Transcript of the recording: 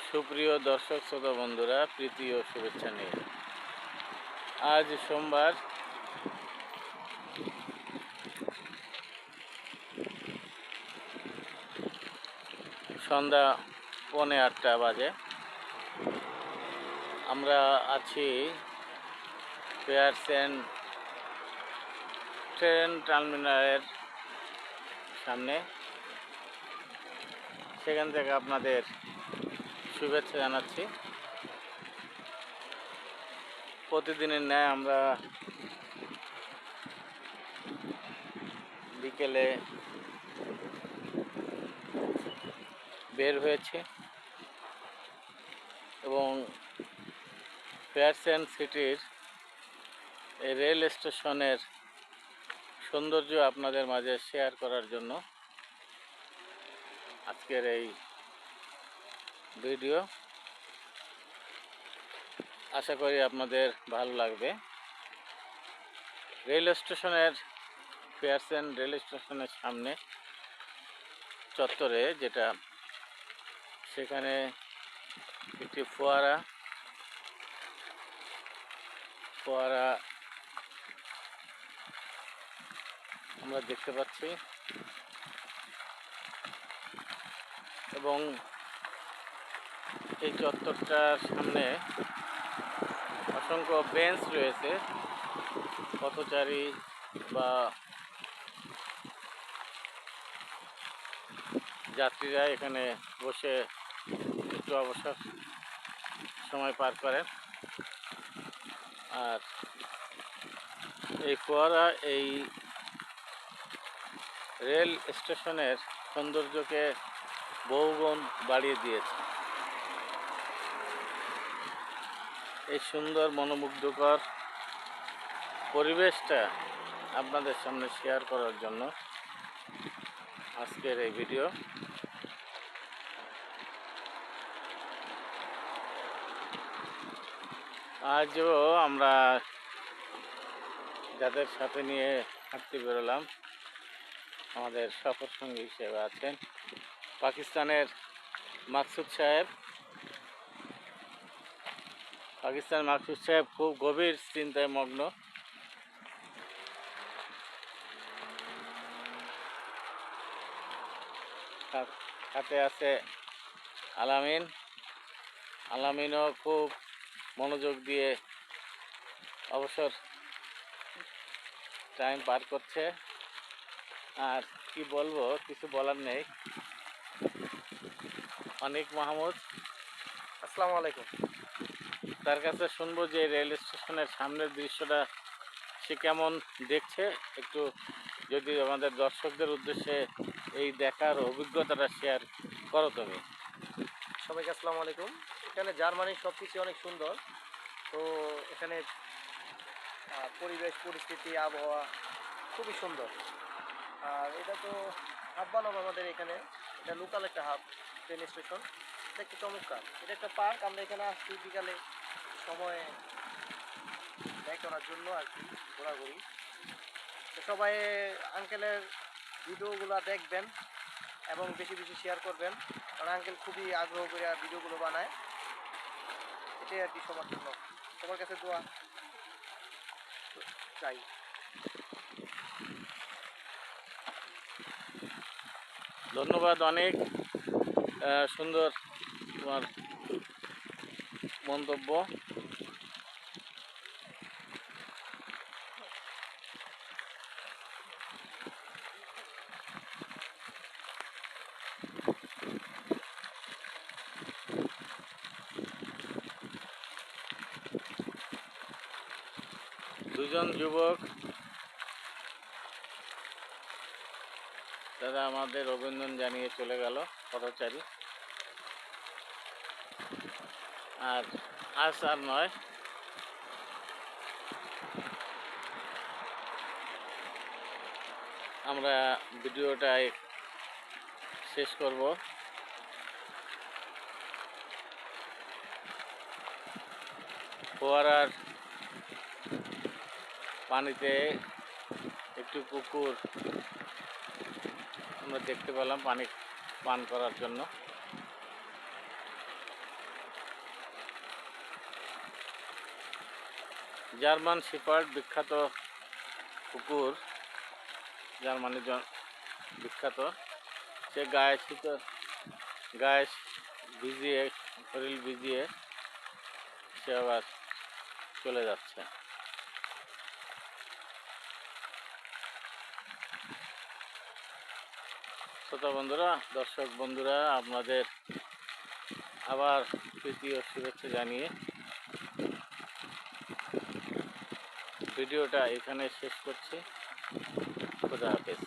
সুপ্রিয় দর্শক শ্রোতা বন্ধুরা, প্রীতি ও শুভেচ্ছা নিয়ে আজ সোমবার সন্ধ্যা 7:45 বাজে। আমরা আছি পেয়ারসেন ট্রেন টার্মিনালের সামনে। সেখান থেকে আপনাদের শুভেচ্ছা জানাচ্ছি। প্রতিদিনের ন্যায় আমরা বিকেলে বের হয়েছি এবং পেয়ারসেন সিটির এই রেল স্টেশনের সৌন্দর্য আপনাদের মাঝে শেয়ার করার জন্য আজকের এই ভিডিও। আশা করি আপনাদের ভালো লাগবে। রেল স্টেশনের পেয়ারসেন রেল স্টেশনের সামনে চত্বরে যেটা, সেখানে একটি ফোয়ারা আমরা দেখতে পাচ্ছি এবং এই চত্বরটার সামনে অসংখ্য বেঞ্চ রয়েছে। পথচারী বা যাত্রীরা এখানে বসে একটু অবসর সময় পার করেন। আর এই ফোয়ারা এই রেল স্টেশনের সৌন্দর্যকে বহুগুণ বাড়িয়ে দিয়েছে। এই সুন্দর মনোমুগ্ধকর পরিবেশটা আপনাদের সামনে শেয়ার করার জন্য আজকের এই ভিডিও। আজও আমরা যাদের সাথে নিয়ে হাঁটতে বেরোলাম, আমাদের সফর সঙ্গী হিসেবে আছেন পাকিস্তানের মাকসুদ সাহেব। খুব গভীর চিন্তায় মগ্ন। সাথে আছে আলামিনও খুব মনোযোগ দিয়ে অবসর টাইম পার করছে। আর কি বলবো, কিছু বলার নেই। অনিক মাহমুদ, আসসালামু আলাইকুম। তার কাছে শুনবো যে রেল স্টেশনের সামনের দৃশ্যটা সে কেমন দেখছে। একটু যদি আমাদের দর্শকদের উদ্দেশ্যে এই দেখার অভিজ্ঞতাটা শেয়ার করো তুমি। সবাইকে আসসালামু আলাইকুম। এখানে জার্মানির সব কিছু অনেক সুন্দর। তো এখানে পরিবেশ পরিস্থিতি আবহাওয়া খুবই সুন্দর। আর এটা তো হাব বানাবো আমাদের এখানে, এটা লোকাল একটা হাব ট্রেন স্টেশন। এটা একটু চমৎকার। এটা একটা পার্ক। আমরা এখানে আসছি বিকালে সময় ব্যয় করার জন্য আর কি, ঘোরাঘুরি। তো সবাই আঙ্কেলের ভিডিওগুলো দেখবেন এবং বেশি বেশি শেয়ার করবেন, কারণ আঙ্কেল খুবই আগ্রহ করে ভিডিওগুলো বানায়। এটাই আর কি সবার জন্য। সবার কাছে দোয়া চাই। ধন্যবাদ অনেক সুন্দর তোমার মন্তব্য। দুজন যুবক দাদা আমাদের অভিনন্দন জানিয়ে চলে গেল, পথচারী। আর আজ আর নয়, আমরা ভিডিওটা শেষ করব। ফোয়ারার পানিতে একটু কুকুর আমরা দেখতে পেলাম পানি পান করার জন্য। জার্মান শেপার্ড বিখ্যাত কুকুর, জার্মানির বিখ্যাত। সে গায়ে ভিজিয়ে, শরীর ভিজিয়ে সে আবার চলে যাচ্ছে। শ্রোতা বন্ধুরা, দর্শক বন্ধুরা, আপনাদের আবার প্রীতি ও শুভেচ্ছা জানিয়ে ভিডিওটা এখানে শেষ করছি। খোদা হাফেজ।